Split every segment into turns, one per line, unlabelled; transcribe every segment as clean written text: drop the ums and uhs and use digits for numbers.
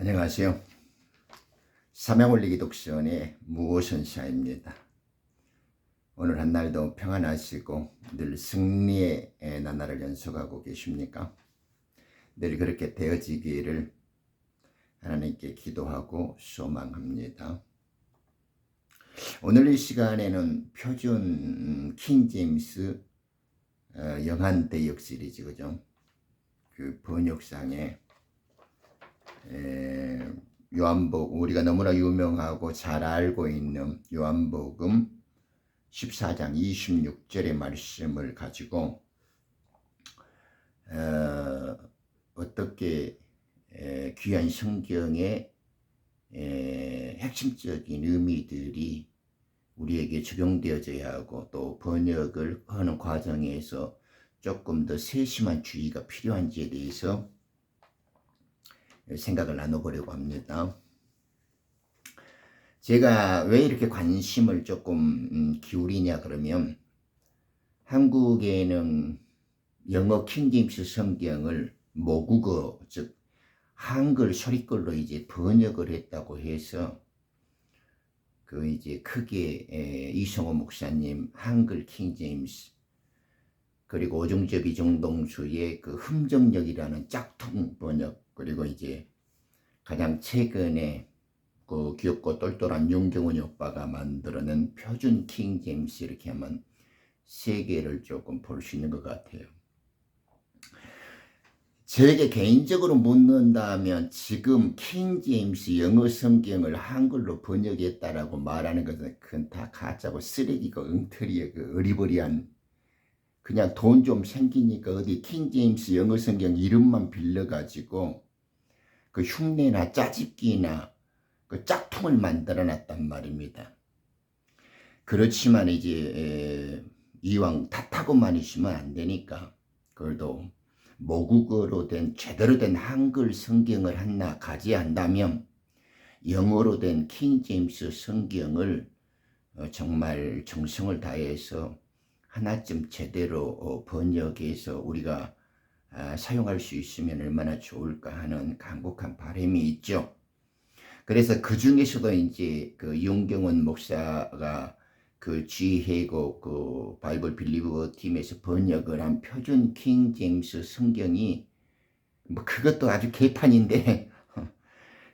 안녕하세요. 삼양올리기 독서원의 무오선사입니다. 오늘 한날도 평안하시고 늘 승리의 나날을 연속하고 계십니까? 늘 그렇게 되어지기를 하나님께 기도하고 소망합니다. 오늘 이 시간에는 표준 킹제임스 영한 대역 시리즈, 그죠? 그 번역상에 요한복음, 우리가 너무나 유명하고 잘 알고 있는 요한복음 14장 26절의 말씀을 가지고 어떻게 귀한 성경의 핵심적인 의미들이 우리에게 적용되어져야 하고, 또 번역을 하는 과정에서 조금 더 세심한 주의가 필요한지에 대해서 생각을 나눠보려고 합니다. 제가 왜 이렇게 관심을 조금 기울이냐 그러면, 한국에는 영어 킹제임스 성경을 모국어, 즉 한글 소리글로 이제 번역을 했다고 해서 그 이제 크게 이성호 목사님 한글 킹제임스, 그리고 오중접 이정동수의 그 흠정역이라는 짝퉁 번역, 그리고 이제 가장 최근에 그 귀엽고 똘똘한 윤경훈 오빠가 만들어낸 표준 킹제임스, 이렇게 하면 세 개를 조금 볼 수 있는 것 같아요. 저에게 개인적으로 묻는다면, 지금 킹제임스 영어 성경을 한글로 번역했다라고 말하는 것은 그건 다 가짜고 쓰레기고 엉터리의 그 어리버리한, 그냥 돈 좀 생기니까 어디 킹제임스 영어 성경 이름만 빌려가지고 그 흉내나 짜집기나 그 짝퉁을 만들어 놨단 말입니다. 그렇지만 이제 이왕 탓하고만 있으면 안 되니까, 그래도 모국어로 된 제대로 된 한글 성경을 하나 가져야한다면 영어로 된 킹제임스 성경을 정말 정성을 다해서 하나쯤 제대로 번역해서 우리가 사용할 수 있으면 얼마나 좋을까 하는 간곡한 바람이 있죠. 그래서 그 중에서도 이제 그 윤경원 목사가 그 G해고 그 바이블 빌리버 팀에서 번역을 한 표준 킹제임스 성경이 뭐 그것도 아주 개판인데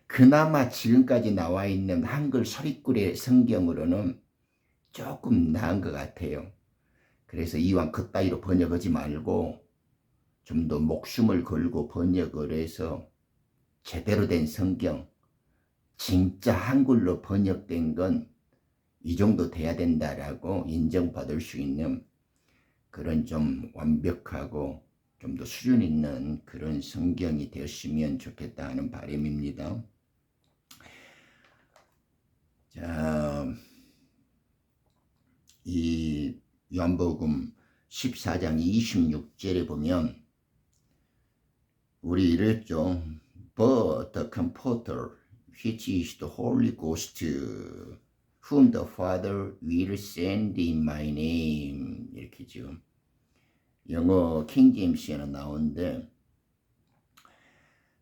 그나마 지금까지 나와 있는 한글 소리꿀의 성경으로는 조금 나은 것 같아요. 그래서 이왕 그따위로 번역하지 말고 좀 더 목숨을 걸고 번역을 해서 제대로 된 성경, 진짜 한글로 번역된 건 이 정도 돼야 된다라고 인정받을 수 있는 그런 좀 완벽하고 좀 더 수준 있는 그런 성경이 되었으면 좋겠다 하는 바람입니다. 자, 이 요한복음 14장 26절에 보면 우리 이랬죠. But the Comforter, which is the Holy Ghost, whom the Father will send in my name, 이렇게 지금 영어 킹제임스에는 나오는데,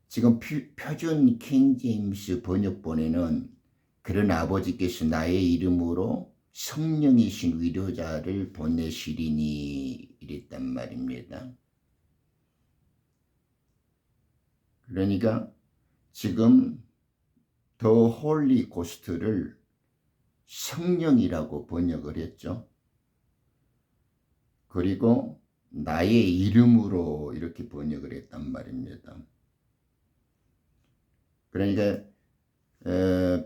지금 표준 킹제임스 번역본에는 그런 아버지께서 나의 이름으로 성령이신 위로자를 보내시리니 이랬단 말입니다. 그러니까 지금 더 홀리 고스트를 성령이라고 번역을 했죠. 그리고 나의 이름으로 이렇게 번역을 했단 말입니다. 그러니까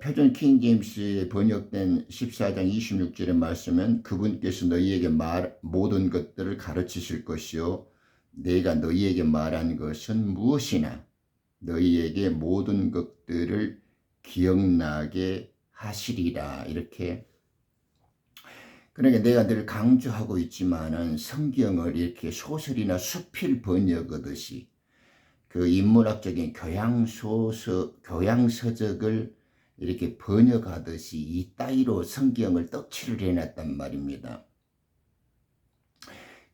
표준 킹제임스에 번역된 14장 26절의 말씀은 그분께서 너희에게 모든 것들을 가르치실 것이요 내가 너희에게 말한 것은 무엇이나 너희에게 모든 것들을 기억나게 하시리라, 이렇게. 그러니까 내가 늘 강조하고 있지만은 성경을 이렇게 소설이나 수필 번역하듯이 그 인문학적인 교양서적을 이렇게 번역하듯이 이 따위로 성경을 떡칠을 해놨단 말입니다.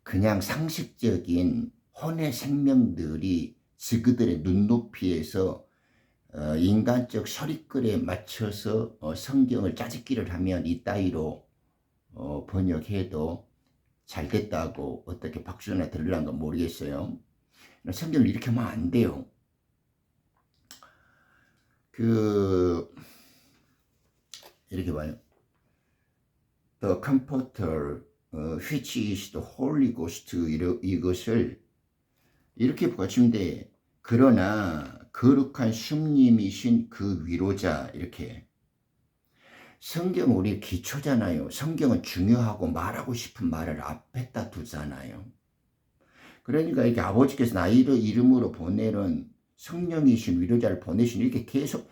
그냥 상식적인 혼의 생명들이 그들의 눈높이에서 인간적 소리글에 맞춰서 성경을 짜집기를 하면 이따위로 번역해도 잘 됐다고 어떻게 박수나 들으란가 모르겠어요. 성경을 이렇게 하면 안 돼요. 이렇게 봐요. The Comforter, which is the Holy Ghost, 이것을 이렇게 보시면 돼. 그러나 거룩한 숭님이신 그 위로자, 이렇게. 성경은 우리 기초잖아요. 성경은 중요하고 말하고 싶은 말을 앞에다 두잖아요. 그러니까 이렇게 아버지께서 나의 이름으로 보내는 성령이신 위로자를 보내신 이렇게 계속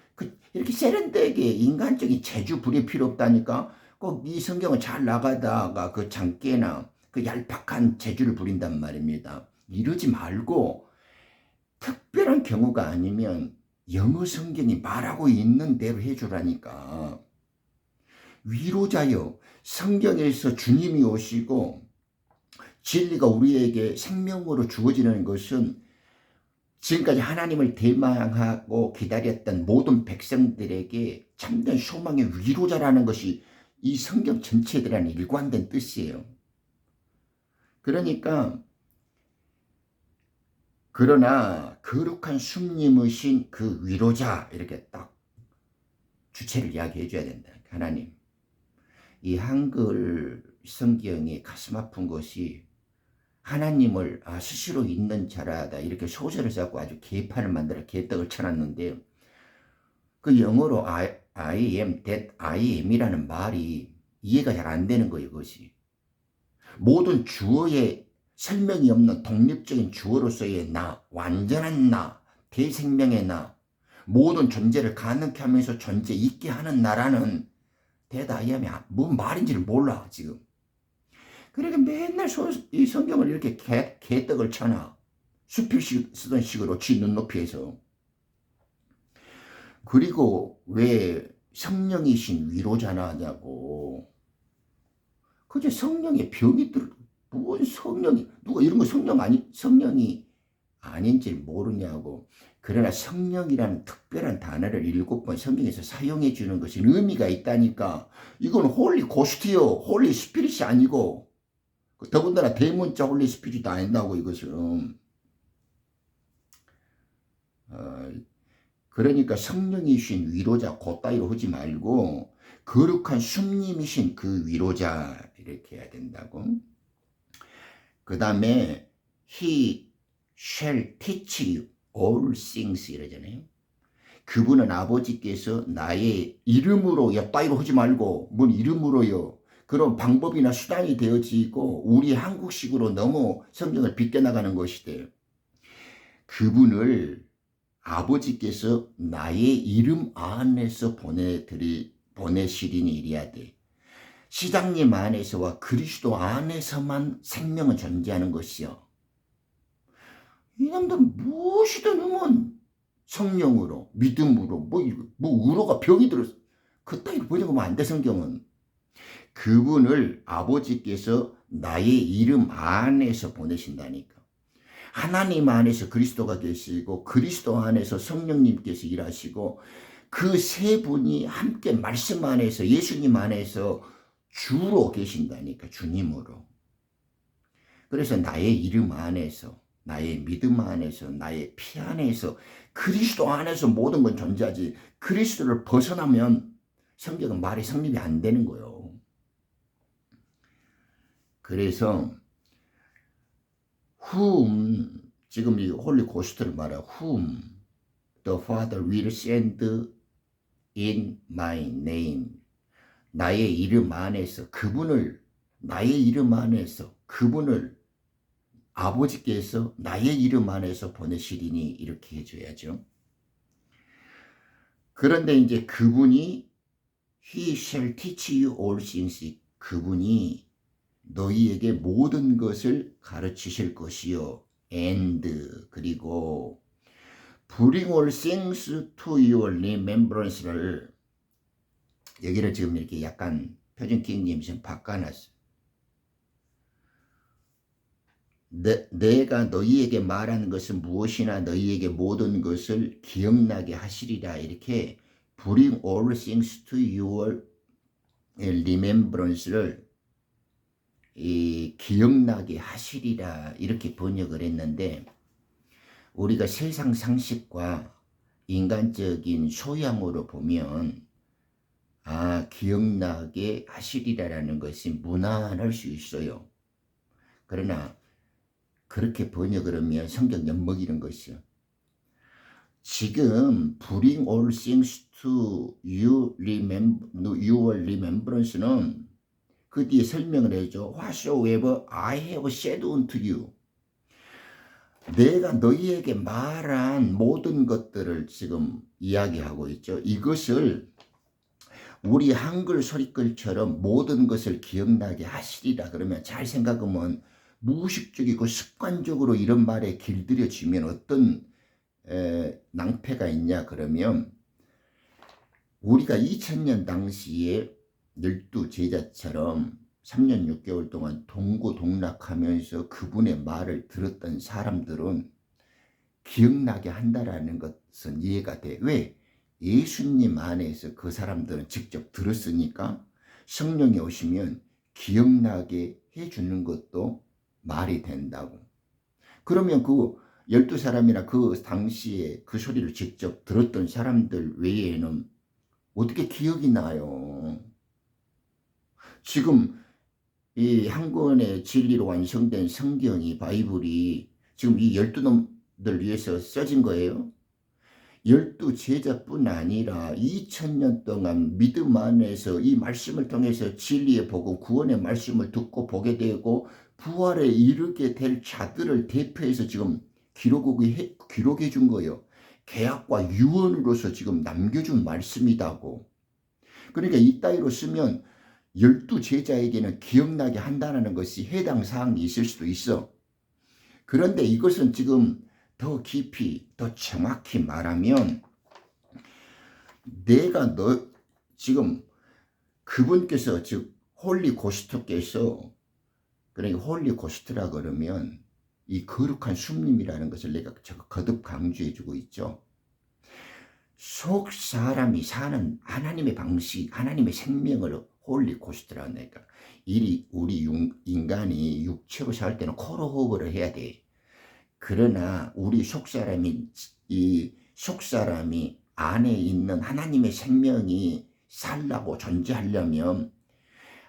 이렇게 세련되게 인간적인 재주 부릴 필요 없다니까. 꼭 이 성경을 잘 나가다가 그 장깨나 그 얄팍한 재주를 부린단 말입니다. 이러지 말고 특별한 경우가 아니면 영어 성경이 말하고 있는 대로 해주라니까. 위로자요. 성경에서 주님이 오시고 진리가 우리에게 생명으로 주어지는 것은 지금까지 하나님을 대망하고 기다렸던 모든 백성들에게 참된 소망의 위로자라는 것이 이 성경 전체에 대한 일관된 뜻이에요. 그러니까 그러나 거룩한 숭님이신 그 위로자, 이렇게 딱 주체를 이야기해 줘야 된다. 하나님. 이 한글 성경이 가슴 아픈 것이 하나님을 스스로 있는 자라다 이렇게 소설을 써갖고 아주 개판을 만들어 개떡을 쳐놨는데, 그 영어로 I am that I am이라는 말이 이해가 잘 안 되는 거예요. 그것이 모든 주어의 설명이 없는 독립적인 주어로서의 나, 완전한 나, 대생명의 나, 모든 존재를 가능케 하면서 존재 있게 하는 나라는 that I am이 뭔 말인지를 몰라 지금. 그러니까 맨날 이 성경을 이렇게 개떡을 쳐놔. 수필 쓰던 식으로 지 눈높이에서. 그리고 왜 성령이신 위로자나 하냐고. 그저 성령의 병이 뭔 성령이, 누가 이런 거 성령이 아닌지 모르냐고. 그러나 성령이라는 특별한 단어를 7번 성경에서 사용해 주는 것은 의미가 있다니까. 이건 홀리 고스트요. 홀리 스피릿이 아니고, 더군다나 대문자 홀리 스피릿도 아닌다고 이것은. 그러니까 성령이신 위로자 곧따위로 하지 말고 거룩한 숭님이신 그 위로자 이렇게 해야 된다고. 그 다음에 He shall teach you all things 이러잖아요. 그분은 아버지께서 나의 이름으로 따위로 하지 말고 뭔 이름으로요. 그런 방법이나 수단이 되어지고 우리 한국식으로 너무 성경을 빗겨나가는 것이대. 그분을 아버지께서 나의 이름 안에서 보내시리니 이래야 돼. 시장님 안에서와 그리스도 안에서만 생명은 존재하는 것이요. 이 남들은 무엇이든 하면 성령으로, 믿음으로, 뭐 의로가 병이 들었어. 그따위로 번역하면 안 돼, 성경은. 그분을 아버지께서 나의 이름 안에서 보내신다니까. 하나님 안에서 그리스도가 계시고 그리스도 안에서 성령님께서 일하시고 그 세 분이 함께 말씀 안에서 예수님 안에서 주로 계신다니까. 주님으로. 그래서 나의 이름 안에서, 나의 믿음 안에서, 나의 피 안에서, 그리스도 안에서 모든 건 존재하지. 그리스도를 벗어나면 성경은 말이 성립이 안 되는 거예요. 그래서 whom, 지금 이 홀리 고스트를 말해. whom the Father will send in my name. 나의 이름 안에서 그분을, 나의 이름 안에서 그분을 아버지께서 나의 이름 안에서 보내시리니 이렇게 해줘야죠. 그런데 이제 그분이 He shall teach you all things. 그분이 너희에게 모든 것을 가르치실 것이요. And 그리고 bring all things to your remembrance를 여기를 지금 이렇게 약간 표준 킹님이 좀 바꿔놨어요. 내가 너희에게 말하는 것은 무엇이나 너희에게 모든 것을 기억나게 하시리라. 이렇게 Bring all things to your remembrance를 기억나게 하시리라 이렇게 번역을 했는데, 우리가 세상 상식과 인간적인 소양으로 보면 기억나게 하시리라라는 것이 무난할 수 있어요. 그러나 그렇게 번역을 하면 성경 엿먹이는 것이요. 지금 Bring all things to your remembrance는 그 뒤에 설명을 해줘. Whatsoever I have said unto you. 내가 너희에게 말한 모든 것들을 지금 이야기하고 있죠. 이것을 우리 한글 소리글처럼 모든 것을 기억나게 하시리라 그러면, 잘 생각하면 무의식적이고 습관적으로 이런 말에 길들여지면 어떤 낭패가 있냐 그러면, 우리가 2000년 당시에 12제자처럼 3년 6개월 동안 동고동락하면서 그분의 말을 들었던 사람들은 기억나게 한다라는 것은 이해가 돼. 왜? 예수님 안에서 그 사람들은 직접 들었으니까 성령이 오시면 기억나게 해주는 것도 말이 된다고. 그러면 그 12사람이나 그 당시에 그 소리를 직접 들었던 사람들 외에는 어떻게 기억이 나요? 지금 이 한 권의 진리로 완성된 성경이, 바이블이 지금 이 12놈들 위해서 써진 거예요. 12제자뿐 아니라 2000년 동안 믿음 안에서 이 말씀을 통해서 진리의 복음, 구원의 말씀을 듣고 보게 되고 부활에 이르게 될 자들을 대표해서 지금 기록해 준 거예요. 계약과 유언으로서 지금 남겨준 말씀이다고. 그러니까 이 따위로 쓰면 12제자에게는 기억나게 한다는 것이 해당 사항이 있을 수도 있어. 그런데 이것은 지금 더 깊이, 더 정확히 말하면, 내가 지금 그분께서, 즉 홀리 고스트께서, 그러니까 홀리 고스트라 그러면 이 거룩한 숲님이라는 것을 내가 거듭 강조해 주고 있죠. 속 사람이 사는 하나님의 방식, 하나님의 생명을 홀리 고스트라 하니까, 우리 인간이 육체로 살 때는 코로 호흡을 해야 돼. 그러나 우리 속사람이 안에 있는 하나님의 생명이 살라고 존재하려면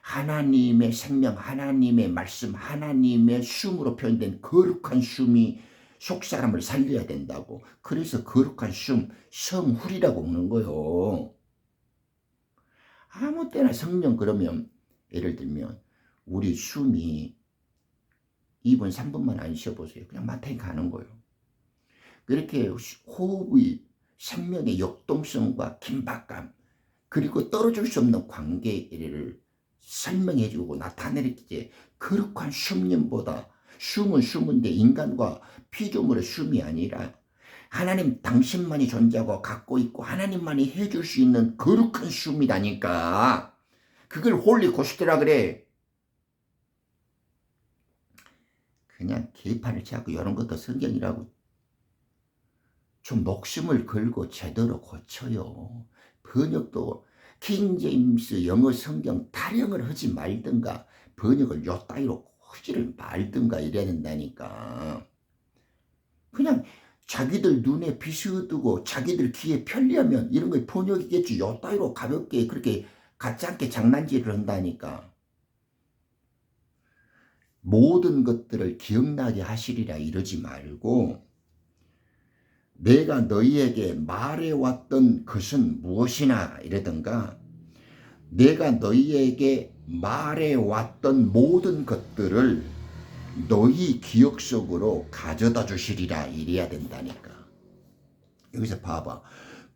하나님의 생명, 하나님의 말씀, 하나님의 숨으로 표현된 거룩한 숨이 속사람을 살려야 된다고. 그래서 거룩한 숨, 성훌이라고 하는 거요. 아무 때나 성령, 그러면 예를 들면 우리 숨이 2분 3분만 안 쉬어보세요. 그냥 마탱이 가는 거예요. 그렇게 호흡의 생명의 역동성과 긴박감, 그리고 떨어질 수 없는 관계를 설명해주고 나타내리기에, 거룩한 숨님보다, 숨은 숨인데 인간과 피조물의 숨이 아니라 하나님 당신만이 존재하고 갖고 있고 하나님만이 해줄 수 있는 거룩한 숨이다니까. 그걸 홀리 고스트라 그래. 그냥 개판을 치고 이런 것도 성경이라고 좀 목숨을 걸고 제대로 고쳐요. 번역도 킹제임스 영어 성경 타령을 하지 말든가, 번역을 요 따위로 하지를 말든가 이래야 된다니까. 그냥 자기들 눈에 비스두고 자기들 귀에 편리하면 이런 거 번역이겠지. 요 따위로 가볍게 그렇게 같지 않게 장난질을 한다니까. 모든 것들을 기억나게 하시리라 이러지 말고, 내가 너희에게 말해왔던 것은 무엇이나 이러든가, 내가 너희에게 말해왔던 모든 것들을 너희 기억 속으로 가져다 주시리라 이래야 된다니까. 여기서 봐봐.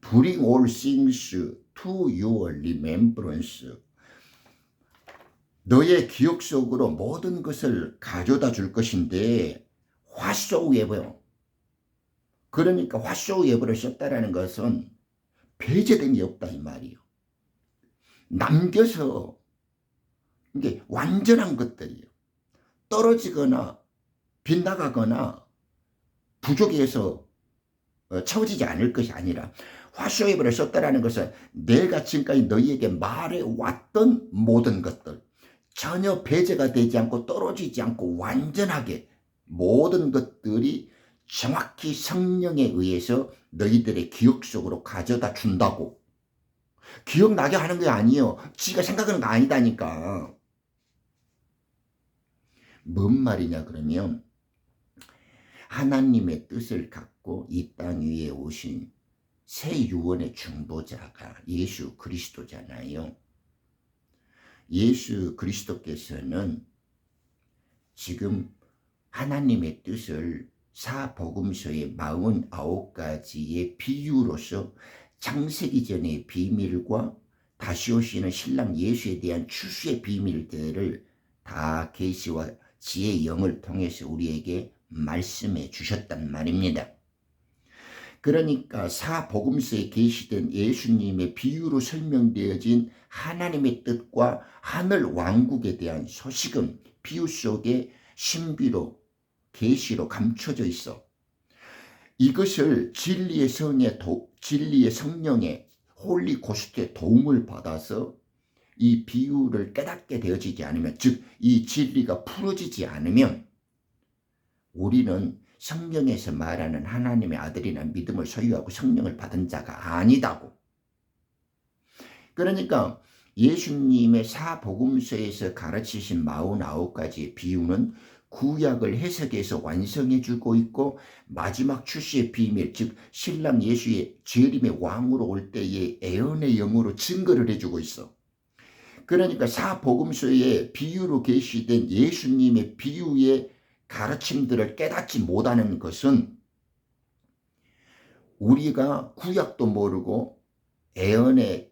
Bring all things to your remembrance. 너의 기억 속으로 모든 것을 가져다 줄 것인데, whatsoever. 그러니까 whatsoever를 썼다라는 것은 배제됨이 없다 이 말이요. 남겨서, 이게 완전한 것들이요. 떨어지거나 빗나가거나 부족해서 채워지지 않을 것이 아니라 whatsoever를 썼다라는 것은 내가 지금까지 너희에게 말해왔던 모든 것들, 전혀 배제가 되지 않고 떨어지지 않고 완전하게 모든 것들이 정확히 성령에 의해서 너희들의 기억 속으로 가져다 준다고. 기억나게 하는 게 아니에요. 지가 생각하는 거 아니다니까. 뭔 말이냐 그러면 하나님의 뜻을 갖고 이 땅 위에 오신 새 유언의 중보자가 예수 그리스도잖아요. 예수 그리스도께서는 지금 하나님의 뜻을 사복음서의 49가지의 비유로서 창세기 전의 비밀과 다시 오시는 신랑 예수에 대한 추수의 비밀들을 다 계시와 지혜의 영을 통해서 우리에게 말씀해 주셨단 말입니다. 그러니까 사복음서에 계시된 예수님의 비유로 설명되어진 하나님의 뜻과 하늘 왕국에 대한 소식은 비유 속에 신비로 계시로 감춰져 있어. 이것을 진리의 성령의 홀리 고스트의 도움을 받아서 이 비유를 깨닫게 되어지지 않으면, 즉 이 진리가 풀어지지 않으면 우리는 성령에서 말하는 하나님의 아들이라는 믿음을 소유하고 성령을 받은 자가 아니다고. 그러니까 예수님의 사복음서에서 가르치신 49가지의 비유는 구약을 해석해서 완성해 주고 있고 마지막 출시의 비밀, 즉 신랑 예수의 재림의 왕으로 올 때의 애언의 영으로 증거를 해주고 있어. 그러니까 사복음서에 비유로 계시된 예수님의 비유의 가르침들을 깨닫지 못하는 것은 우리가 구약도 모르고 애언의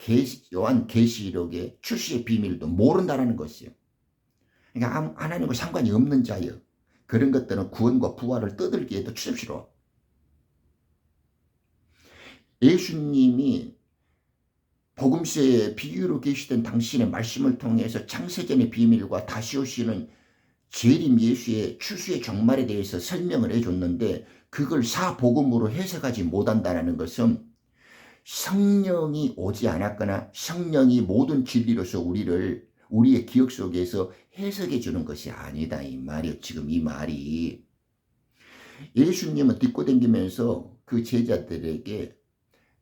요한 계시록의 출시의 비밀도 모른다는 것이에요. 그러니까 하나님과 상관이 없는 자여. 그런 것들은 구원과 부활을 떠들기에도 추접스러워. 예수님이 복음서에 비유로 계시던 당신의 말씀을 통해서 창세전의 비밀과 다시 오시는 재림 예수의 추수의 종말에 대해서 설명을 해줬는데 그걸 사복음으로 해석하지 못한다는 것은 성령이 오지 않았거나 성령이 모든 진리로서 우리의 기억 속에서 해석해 주는 것이 아니다 이 말이에요. 지금 이 말이 예수님은 딛고댕기면서 그 제자들에게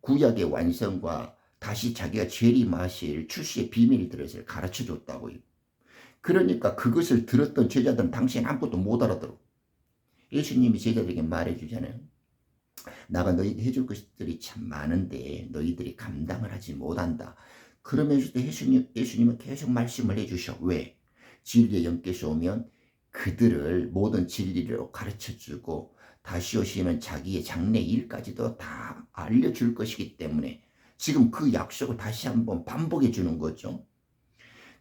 구약의 완성과 다시 자기가 재림하실 출시의 비밀들을 가르쳐 줬다고요. 그러니까 그것을 들었던 제자들은 당시엔 아무것도 못 알아들어. 예수님이 제자들에게 말해주잖아요. 나가 너희에게 해줄 것들이 참 많은데 너희들이 감당을 하지 못한다. 그러면서도 예수님은 계속 말씀을 해주셔. 왜? 진리의 영께서 오면 그들을 모든 진리로 가르쳐주고 다시 오시는 자기의 장래 일까지도 다 알려줄 것이기 때문에 지금 그 약속을 다시 한번 반복해 주는 거죠.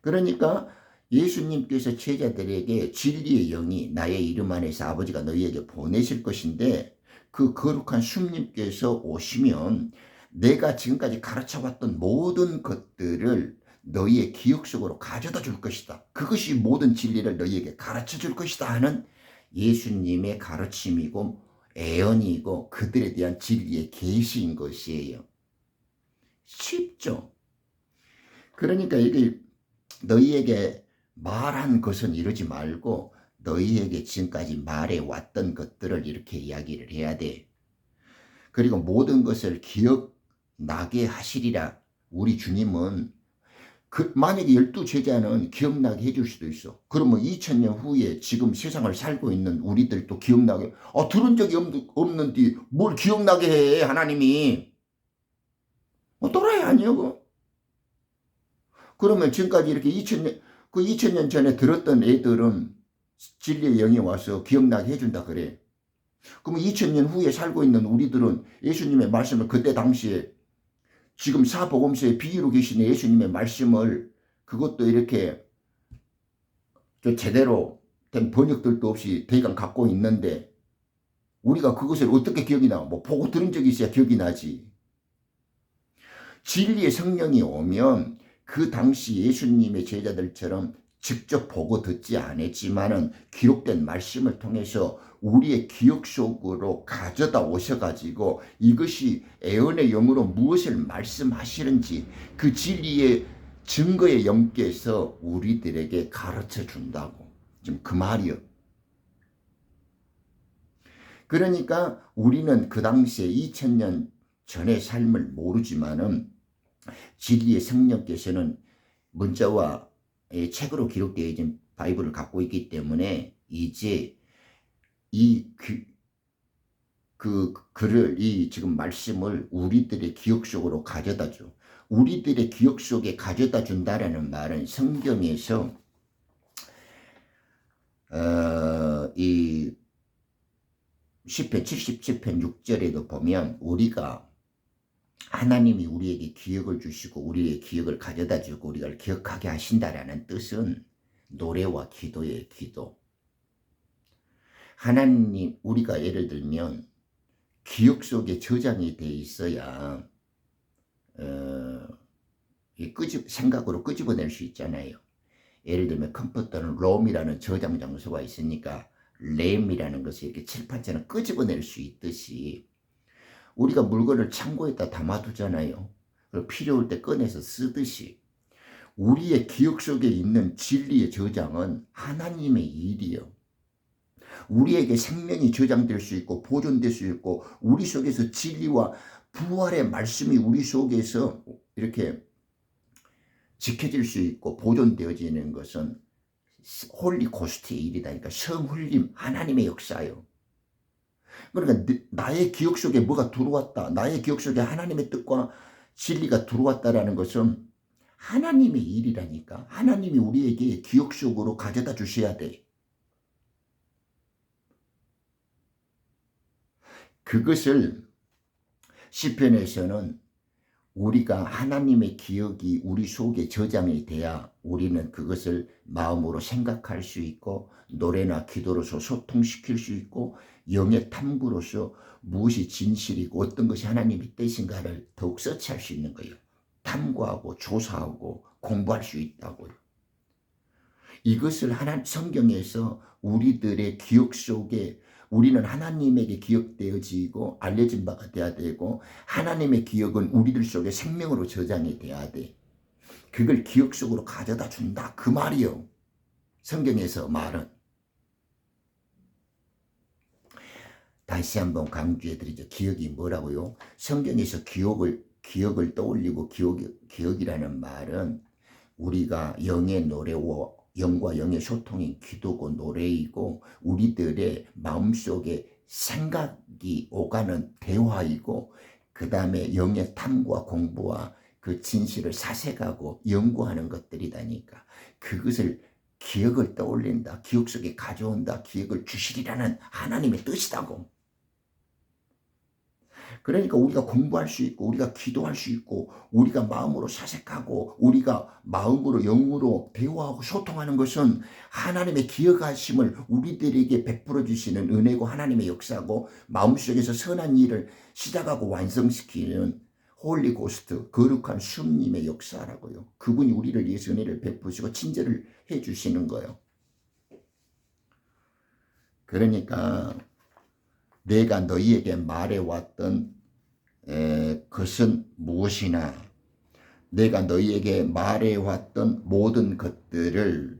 그러니까 예수님께서 제자들에게 진리의 영이 나의 이름 안에서 아버지가 너희에게 보내실 것인데 그 거룩한 숲님께서 오시면 내가 지금까지 가르쳐왔던 모든 것들을 너희의 기억 속으로 가져다 줄 것이다. 그것이 모든 진리를 너희에게 가르쳐 줄 것이다 하는 예수님의 가르침이고 애언이고 그들에 대한 진리의 계시인 것이에요. 쉽죠? 그러니까 이게 너희에게 말한 것은 이러지 말고 너희에게 지금까지 말해왔던 것들을 이렇게 이야기를 해야 돼. 그리고 모든 것을 기억나게 하시리라. 우리 주님은 만약에 12제자는 기억나게 해줄 수도 있어. 그러면 2000년 후에 지금 세상을 살고 있는 우리들도 기억나게 들은 적이 없는데 뭘 기억나게 해 하나님이. 또라이 아니야. 그러면 지금까지 이렇게 2000년 전에 들었던 애들은 진리의 영이 와서 기억나게 해준다 그래. 그러면 2000년 후에 살고 있는 우리들은 예수님의 말씀을 그때 당시에 지금 사복음서에 비유로 계신 예수님의 말씀을 그것도 이렇게 제대로 된 번역들도 없이 대강 갖고 있는데 우리가 그것을 어떻게 기억이 나? 보고 들은 적이 있어야 기억이 나지. 진리의 성령이 오면 그 당시 예수님의 제자들처럼 직접 보고 듣지 않았지만은 기록된 말씀을 통해서 우리의 기억 속으로 가져다 오셔가지고 이것이 애언의 영으로 무엇을 말씀하시는지 그 진리의 증거의 영께서 우리들에게 가르쳐 준다고. 지금 그 말이요. 그러니까 우리는 그 당시에 2000년 전의 삶을 모르지만은 진리의 성령께서는 문자와 책으로 기록되어진 바이블을 갖고 있기 때문에 이제 그 글을, 이 지금 말씀을 우리들의 기억 속으로 가져다 줘. 우리들의 기억 속에 가져다 준다라는 말은 성경에서 이 시편 77편 6절에도 보면 우리가 하나님이 우리에게 기억을 주시고 우리의 기억을 가져다 주고 우리가 기억하게 하신다라는 뜻은 노래와 기도의 기도. 하나님, 우리가 예를 들면 기억 속에 저장이 돼 있어야 생각으로 끄집어낼 수 있잖아요. 예를 들면 컴퓨터는 롬이라는 저장 장소가 있으니까 램이라는 것을 이렇게 칠판처럼 끄집어낼 수 있듯이 우리가 물건을 창고에다 담아두잖아요. 그리고 필요할 때 꺼내서 쓰듯이 우리의 기억 속에 있는 진리의 저장은 하나님의 일이요. 우리에게 생명이 저장될 수 있고 보존될 수 있고 우리 속에서 진리와 부활의 말씀이 우리 속에서 이렇게 지켜질 수 있고 보존되어지는 것은 홀리 고스트의 일이다니까. 성훈림, 하나님의 역사요. 그러니까 나의 기억 속에 뭐가 들어왔다, 나의 기억 속에 하나님의 뜻과 진리가 들어왔다라는 것은 하나님의 일이라니까. 하나님이 우리에게 기억 속으로 가져다 주셔야 돼. 그것을 시편에서는 우리가 하나님의 기억이 우리 속에 저장이 돼야 우리는 그것을 마음으로 생각할 수 있고 노래나 기도로서 소통시킬 수 있고 영의 탐구로서 무엇이 진실이고 어떤 것이 하나님의 뜻인가를 더욱 서치할 수 있는 거예요. 탐구하고 조사하고 공부할 수 있다고요. 이것을 성경에서 우리들의 기억 속에 우리는 하나님에게 기억되어지고 알려진 바가 돼야 되고 하나님의 기억은 우리들 속에 생명으로 저장이 돼야 돼. 그걸 기억 속으로 가져다 준다. 그 말이요. 성경에서 말은. 다시 한번 강조해드리죠. 기억이 뭐라고요? 성경에서 기억을 떠올리고 기억이라는 말은 우리가 영의 노래와 영과 영의 소통인 기도고 노래이고 우리들의 마음속에 생각이 오가는 대화이고 그 다음에 영의 탐구와 공부와 그 진실을 사색하고 연구하는 것들이다니까. 그것을 기억을 떠올린다, 기억 속에 가져온다, 기억을 주시리라는 하나님의 뜻이다고. 그러니까 우리가 공부할 수 있고 우리가 기도할 수 있고 우리가 마음으로 사색하고 우리가 마음으로 영으로 대화하고 소통하는 것은 하나님의 기억하심을 우리들에게 베풀어 주시는 은혜고 하나님의 역사고 마음속에서 선한 일을 시작하고 완성시키는 홀리 고스트, 거룩한 숭님의 역사라고요. 그분이 우리를 위해서 은혜를 베푸시고 친절을 해주시는 거예요. 그러니까 내가 너희에게 말해왔던 것은 무엇이나 내가 너희에게 말해왔던 모든 것들을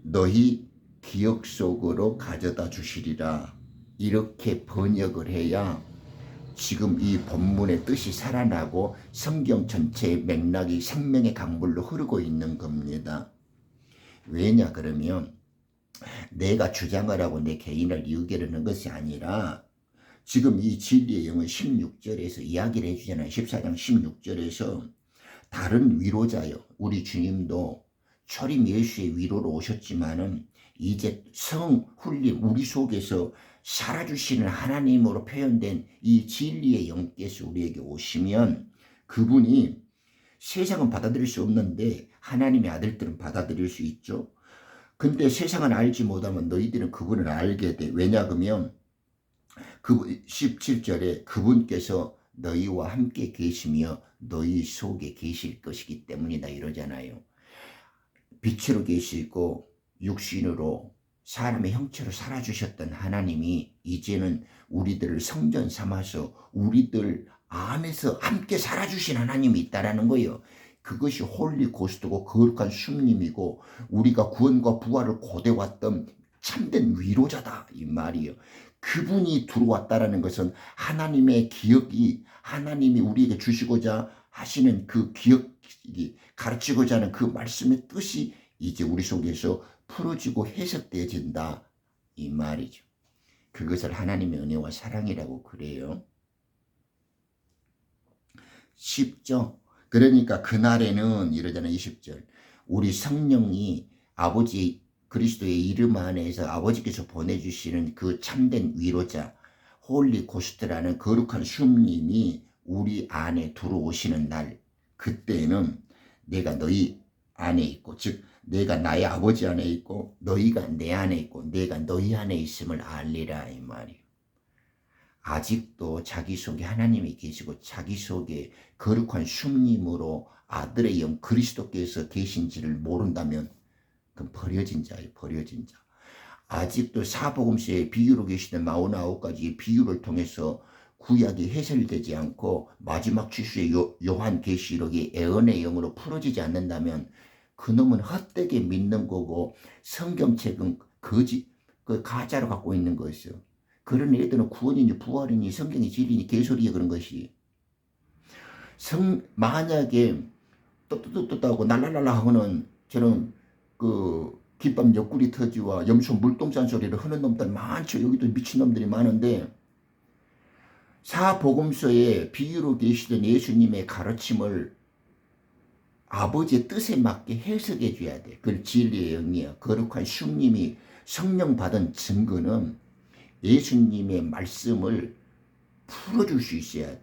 너희 기억 속으로 가져다 주시리라. 이렇게 번역을 해야 지금 이 본문의 뜻이 살아나고 성경 전체의 맥락이 생명의 강물로 흐르고 있는 겁니다. 왜냐 그러면 내가 주장을 하고 내 개인을 이유게르는 것이 아니라 지금 이 진리의 영은 16절에서 이야기를 해주잖아요. 14장 16절에서 다른 위로자요. 우리 주님도 초림 예수의 위로로 오셨지만은 이제 성훈림 우리 속에서 살아주시는 하나님으로 표현된 이 진리의 영께서 우리에게 오시면 그분이 세상은 받아들일 수 없는데 하나님의 아들들은 받아들일 수 있죠. 근데 세상은 알지 못하면 너희들은 그분을 알게 돼. 왜냐 그러면 17절에 그분께서 너희와 함께 계시며 너희 속에 계실 것이기 때문이다 이러잖아요. 빛으로 계시고 육신으로 사람의 형체로 살아주셨던 하나님이 이제는 우리들을 성전 삼아서 우리들 안에서 함께 살아주신 하나님이 있다라는 거예요. 그것이 홀리 고스트고 거룩한 숭님이고 우리가 구원과 부활을 고대왔던 참된 위로자다 이 말이에요. 그분이 들어왔다라는 것은 하나님의 기억이 하나님이 우리에게 주시고자 하시는 그 기억이 가르치고자 하는 그 말씀의 뜻이 이제 우리 속에서 풀어지고 해석되어진다 이 말이죠. 그것을 하나님의 은혜와 사랑이라고 그래요. 쉽죠? 그러니까 그날에는 이러잖아요. 20절 우리 성령이 아버지 그리스도의 이름 안에서 아버지께서 보내주시는 그 참된 위로자 홀리 고스트라는 거룩한 숭님이 우리 안에 들어오시는 날 그때는 내가 너희 안에 있고 즉 내가 나의 아버지 안에 있고 너희가 내 안에 있고 내가 너희 안에 있음을 알리라 이 말이에요. 아직도 자기 속에 하나님이 계시고 자기 속에 거룩한 숭님으로 아들의 영 그리스도께서 계신지를 모른다면 그건 버려진 자예요. 버려진 자. 아직도 사복음서의 비유로 계시는 49가지의 비유를 통해서 구약이 해설되지 않고 마지막 추수의 요한계시록이 애언의 영으로 풀어지지 않는다면 그놈은 헛되게 믿는 거고 성경책은 거짓 그 가짜로 갖고 있는 것이요. 그런 애들은 구원이니 부활이니 성경이 진리니 개소리에 그런 것이 만약에 떳떳떳하고 날랄랄라 하고는 저는 그 깃밤 옆구리 터지와 염소 물동산 소리를 하는 놈들 많죠. 여기도 미친놈들이 많은데 사복음서에 비유로 계시던 예수님의 가르침을 아버지의 뜻에 맞게 해석해 줘야 돼. 그걸 진리의 영이야. 거룩한 숭님이 성령 받은 증거는 예수님의 말씀을 풀어줄 수 있어야 돼.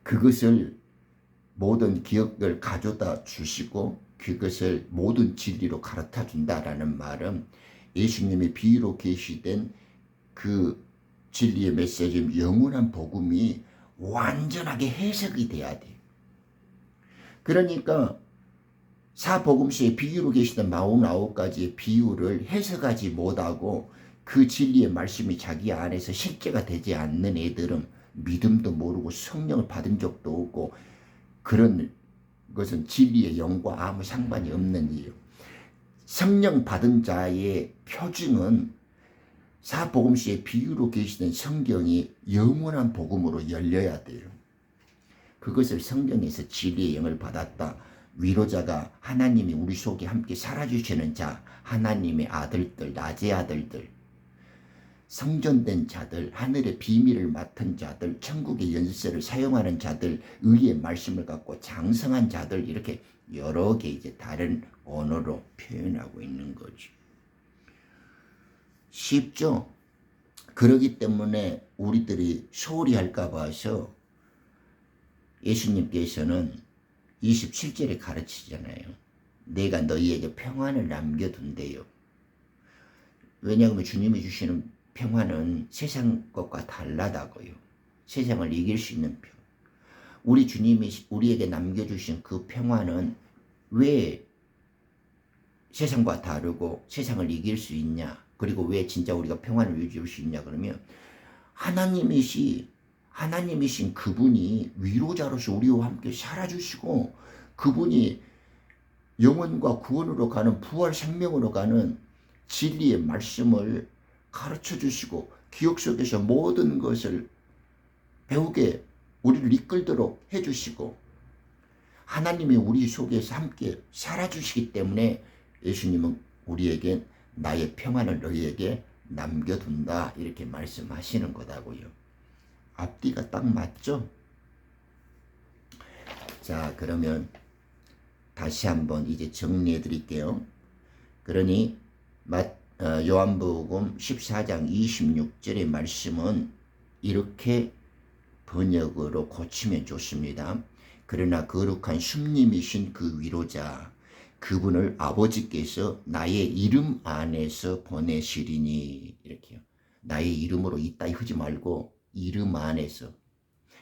그것을 모든 기억을 가져다 주시고 그것을 모든 진리로 가르쳐 준다라는 말은 예수님이 비유로 계시된 그 진리의 메시지 영원한 복음이 완전하게 해석이 돼야 돼. 그러니까 사복음서의 비유로 계시던 49가지의 비유를 해석하지 못하고 그 진리의 말씀이 자기 안에서 실제가 되지 않는 애들은 믿음도 모르고 성령을 받은 적도 없고 그런 것은 진리의 영과 아무 상관이 없는 일이에요. 성령 받은 자의 표징은 사복음서의 비유로 계시던 성경이 영원한 복음으로 열려야 돼요. 그것을 성경에서 진리의 영을 받았다. 위로자가 하나님이 우리 속에 함께 살아주시는 자, 하나님의 아들들, 낮의 아들들, 성전된 자들, 하늘의 비밀을 맡은 자들, 천국의 연세를 사용하는 자들, 의의 말씀을 갖고 장성한 자들 이렇게 여러 개 이제 다른 언어로 표현하고 있는 거죠. 쉽죠? 그러기 때문에 우리들이 소홀히 할까 봐서 예수님께서는 27절에 가르치잖아요. 내가 너희에게 평안을 남겨둔대요. 왜냐하면 주님이 주시는 평안은 세상 것과 다르다고요. 세상을 이길 수 있는 평. 우리 주님이 우리에게 남겨주신 그 평안은 왜 세상과 다르고 세상을 이길 수 있냐? 그리고 왜 진짜 우리가 평안을 유지할 수 있냐? 그러면 하나님이신 그분이 위로자로서 우리와 함께 살아주시고 그분이 영혼과 구원으로 가는 부활 생명으로 가는 진리의 말씀을 가르쳐 주시고 기억 속에서 모든 것을 배우게 우리를 이끌도록 해주시고 하나님이 우리 속에서 함께 살아주시기 때문에 예수님은 우리에게 나의 평안을 너희에게 남겨둔다 이렇게 말씀하시는 거다고요. 앞뒤가 딱 맞죠? 자, 그러면 다시 한번 이제 정리해 드릴게요. 그러니 요한복음 14장 26절의 말씀은 이렇게 번역으로 고치면 좋습니다. 그러나 거룩한 숭님이신 그 위로자 그분을 아버지께서 나의 이름 안에서 보내시리니 이렇게요. 나의 이름으로 이따위 하지 말고 이름 안에서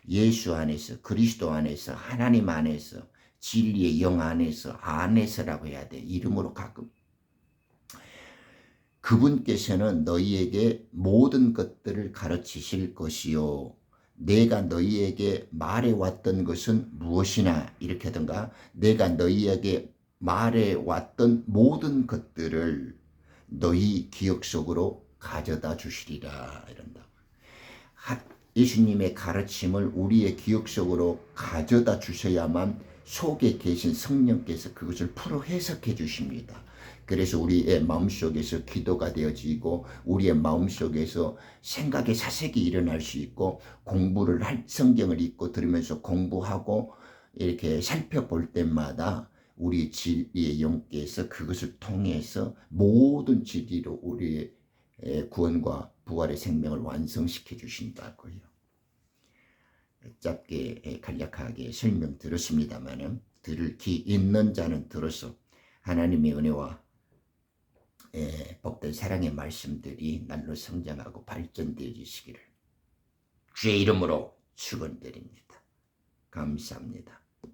예수 안에서 그리스도 안에서 하나님 안에서 진리의 영 안에서라고 해야 돼. 이름으로 가끔. 그분께서는 너희에게 모든 것들을 가르치실 것이요. 내가 너희에게 말해왔던 것은 무엇이나 이렇게 하던가, 내가 너희에게 말해왔던 모든 것들을 너희 기억 속으로 가져다 주시리라 이런다. 예수님의 가르침을 우리의 기억 속으로 가져다 주셔야만 속에 계신 성령께서 그것을 풀어 해석해 주십니다. 그래서 우리의 마음속에서 기도가 되어지고 우리의 마음속에서 생각의 사색이 일어날 수 있고 공부를 할 성경을 읽고 들으면서 공부하고 이렇게 살펴볼 때마다 우리 진리의 영께서 그것을 통해서 모든 진리로 우리의 구원과 부활의 생명을 완성시켜 주신다고요. 짧게 간략하게 설명드렸습니다만 들을 귀 있는 자는 들어서 하나님의 은혜와 복된 사랑의 말씀들이 날로 성장하고 발전되어지시기를 주의 이름으로 축원드립니다. 감사합니다.